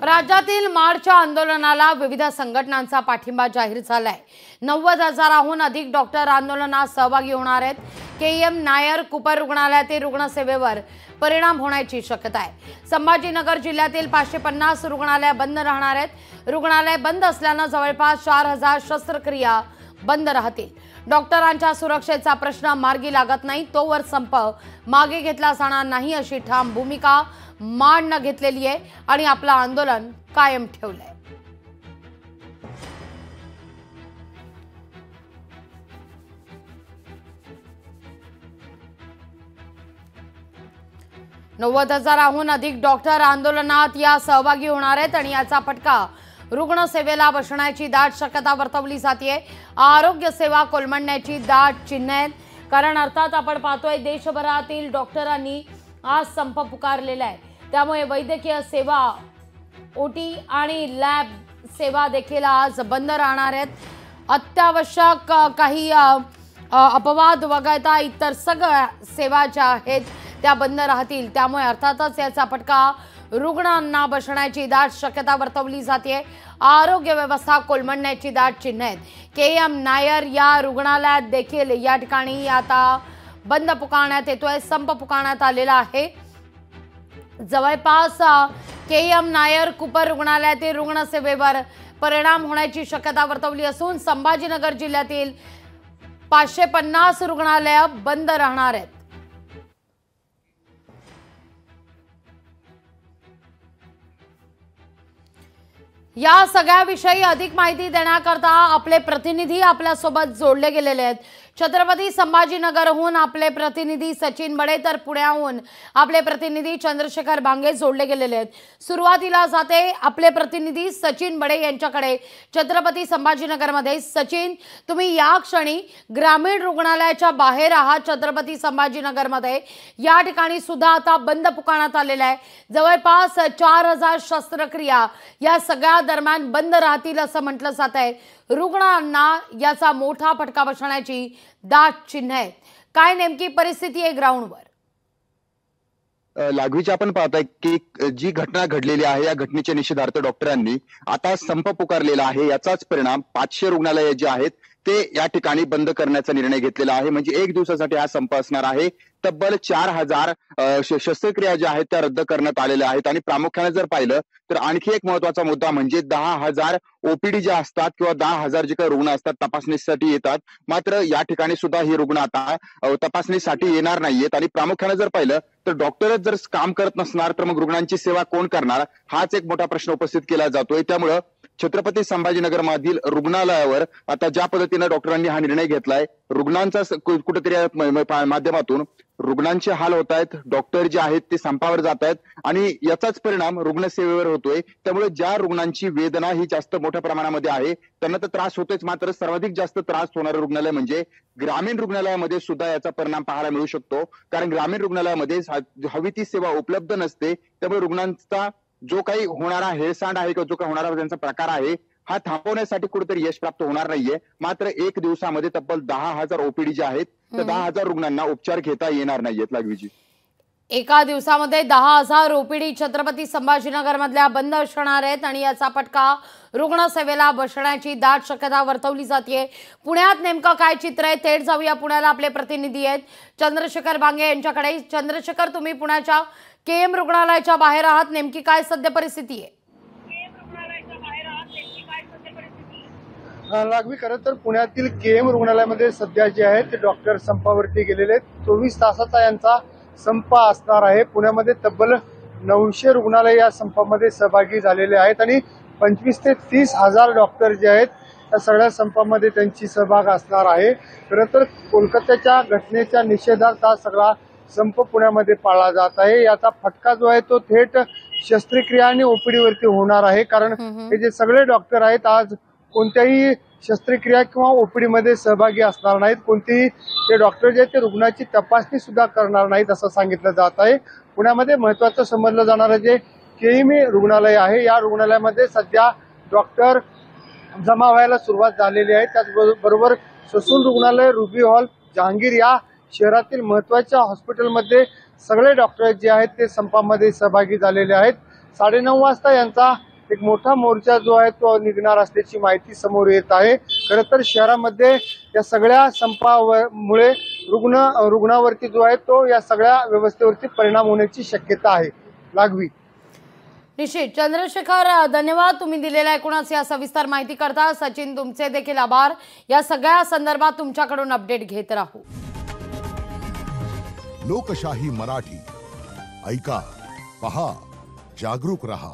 राज्यातील मार्चच्या आंदोलनाला विविध संघटनांचा पाठिंबा जाहीर झालाय। 90,000हून अधिक डॉक्टर आंदोलनात सहभागी होणार आहेत। केएम नायर कुपर रुग्णालयातील रुग्णसेवेवर परिणाम होण्याची शक्यता आहे। संभाजीनगर जिल्ह्यातील 550 रुग्णालय बंद राहणार आहेत। रुग्णालय बंद असल्याने जवळपास 4,000 शस्त्रक्रिया बंद राहतील। डॉक्टरांच्या सुरक्षेचा प्रश्न मार्गी लागत नाही तोवर संप मागे घेतला जाणार नाही अशी ठाम भूमिका मांडणं घेतलेली आहे आणि आपलं आंदोलन कायम ठेवलंय। नव्वद हजाराहून अधिक डॉक्टर आंदोलनात या सहभागी होणार आहेत आणि याचा फटका रुग्णसेवेला बसण्याची दाट शक्यता वर्तवली जाते। आरोग्य सेवा कोलमडण्याची दाट चिन्ह आहेत, कारण अर्थात आपण पाहतोय देशभरातील डॉक्टरांनी आज संप पुकारलेला आहे। त्यामुळे वैद्यकीय सेवा, ओटी आणि लॅब सेवा देखील आज बंद राहणार आहेत। अत्यावश्यक काही अपवाद वगळता इतर सगळ्या सेवा ज्या आहेत त्या बंद राहतील। त्यामुळे अर्थातच याचा फटका रुग्णांना बसण्याची दाट शक्यता वर्तवली जाते। आरोग्य व्यवस्था कोलमडण्याची दाट चिन्ह आहेत। केएम नायर या रुग्णालयात देखील या ठिकाणी आता बंद पुकारण्यात येतोय, संप पुकारण्यात आलेला आहे। जवळपास केएम नायर कुपर रुग्णालयातील रुग्णसेवेवर परिणाम होण्याची शक्यता वर्तवली असून संभाजीनगर जिल्ह्यातील 550 रुग्णालय बंद राहणार आहेत। या सगळ्याविषयी अधिक माहिती देण्याकरता आपले प्रतिनिधी आपल्यासोबत जोडले गेलेले आहेत। छत्रपती संभाजीनगरहून आपले प्रतिनिधी सचिन बडे तर पुण्याहून आपले प्रतिनिधी चंद्रशेखर बांगे जोडले गेलेले आहेत। सुरुवातीला जाते आपले प्रतिनिधी सचिन बडे यांच्याकडे छत्रपती संभाजीनगरमध्ये। सचिन, तुम्ही या क्षणी ग्रामीण रुग्णालयाच्या बाहेर आहात छत्रपती संभाजीनगरमध्ये। या ठिकाणी सुद्धा आता बंद पुकारण्यात आलेला आहे। जवळपास 4,000 शस्त्रक्रिया या सगळ्या दरम्यान बंद राहतील असं म्हटलं जात आहे। रुग्णांना याचा मोठा फटका बसण्याची दाट चिन्ह आहे। काय नेमकी परिस्थिती आहे ग्राउंडवर? लागवीची आपण पाहताय की जी घटना घडलेली आहे या घटनेच्या निषेधार्थ डॉक्टरांनी आता संप पुकारलेला आहे। याचाच परिणाम 500 रुग्णालये जे आहेत ते या ठिकाणी बंद करण्याचा निर्णय घेतलेला आहे। म्हणजे एक दिवसासाठी हा संप असणार आहे। तब्बल 4,000 शस्त्रक्रिया ज्या आहेत त्या रद्द करण्यात आलेल्या आहेत। आणि प्रामुख्याने जर पाहिलं तर आणखी एक महत्त्वाचा मुद्दा म्हणजे 10,000 ओपीडी ज्या असतात किंवा 10,000 जे काही रुग्ण असतात तपासणीसाठी येतात, मात्र या ठिकाणी सुद्धा ही रुग्ण आता तपासणीसाठी येणार नाहीयेत। आणि प्रामुख्याने जर पाहिलं तर डॉक्टरच जर काम करत नसणार तर मग रुग्णांची सेवा कोण करणार, हाच एक मोठा प्रश्न उपस्थित केला जातोय। त्यामुळे छत्रपती संभाजीनगर मधील रुग्णालयावर आता ज्या पद्धतीने डॉक्टरांनी हा निर्णय घेतलाय, रुग्णांचा कुठेतरी माध्यमातून रुग्णांचे हाल होत आहेत, डॉक्टर जे आहेत ते संपावर जात आहेत आणि याचाच परिणाम रुग्णसेवेवर होतोय। त्यामुळे ज्या रुग्णांची वेदना ही जास्त मोठ्या प्रमाणामध्ये आहे त्यांना तर त्रास होतोच, मात्र सर्वाधिक जास्त त्रास होणारं रुग्णालय म्हणजे ग्रामीण रुग्णालयामध्ये सुद्धा याचा परिणाम पाहायला मिळू शकतो। कारण ग्रामीण रुग्णालयामध्ये हवी ती सेवा उपलब्ध नसते। त्यामुळे रुग्णांचा जो काही होणारा हेळसांड आहे किंवा जो काही होणारा त्यांचा प्रकार आहे हा थांबवण्यासाठी कुठेतरी यश प्राप्त होणार नाहीये। मात्र एक दिवसामध्ये तब्बल 10,000 ओपीडी जे आहेत तर 10,000 रुग्णांना उपचार घेता येणार नाहीयेत। लागवीजी, एका दिवसामध्ये 10,000 ओपीडी छत्रपती संभाजीनगर मधल्या बंद असणार आहेत आणि याचा फटका रुग्णसेवेला बसण्याची दाट शक्यता वर्तवली जाते। पुण्यात नेमकं काय चित्र आहे थेट जाऊया। पुण्याला आपले प्रतिनिधी आहेत चंद्रशेखर बांगे यांच्याकडे। चंद्रशेखर, तुम्ही पुण्याच्या केएम रुग्णालयाच्या बाहेर आहात, नेमकी काय सध्या परिस्थिती आहे? लागवी, खरं तर पुण्यातील केएम रुग्णालयामध्ये सध्या जे आहे ते डॉक्टर संपावरती गेलेले आहेत। 24 तासाचा यांचा संप असणार आहे। पुण्यामध्ये तब्बल 900 रुग्णालय या संपामध्ये सहभागी झालेले आहेत आणि 25 ते 30,000 डॉक्टर जे आहेत त्या सगळ्या संपामध्ये त्यांची सहभाग असणार आहे। खरं तर कोलकात्याच्या घटनेच्या निषेधार्थ हा सगळा संप पुण्यामध्ये पाळला जात आहे। याचा फटका जो आहे तो थेट शस्त्रक्रिया आणि ओपीडी वरती होणार आहे। कारण हे जे सगळे डॉक्टर आहेत आज कोणत्याही शस्त्रक्रिया किंवा ओपीडी मध्ये सहभागी असणार नाहीत। कोणतेही ते डॉक्टर जे ते रुग्णाची तपासणी सुद्धा करणार नाहीत असं सांगितलं जात आहे। पुण्यामध्ये महत्त्वाचं समजलं जाणारं जे केएम रुग्णालय आहे या रुग्णालयामध्ये सध्या डॉक्टर जमा व्हायला सुरुवात झालेली आहे। त्याचबरोबर ससून रुग्णालय, रुबी हॉल, जहांगीर या शहरातील महत्त्वाच्या हॉस्पिटलमध्ये सगळे डॉक्टर जे आहेत ते संपामध्ये सहभागी झालेले आहेत। 9:30 वाजता यांचा एक मोठा मोर्चा जो आहे तो निघणार असल्याची माहिती समोर येत आहे। खरं तर शहरामध्ये या सगळ्या संपामुळे रुग्णावरती जो आहे तो या सगळ्या व्यवस्थेवरती परिणाम होण्याची शक्यता आहे। लागवी निश्चित चंद्रशेखर, धन्यवाद तुम्ही दिलेल्या एकूणच या सविस्तर माहिती करता। सचिन, तुमचे देखील आभार। या सगळ्या संदर्भात तुमच्याकडून अपडेट घेत राहू। लोकशाही मराठी ऐका, पहा, जागरूक रहा।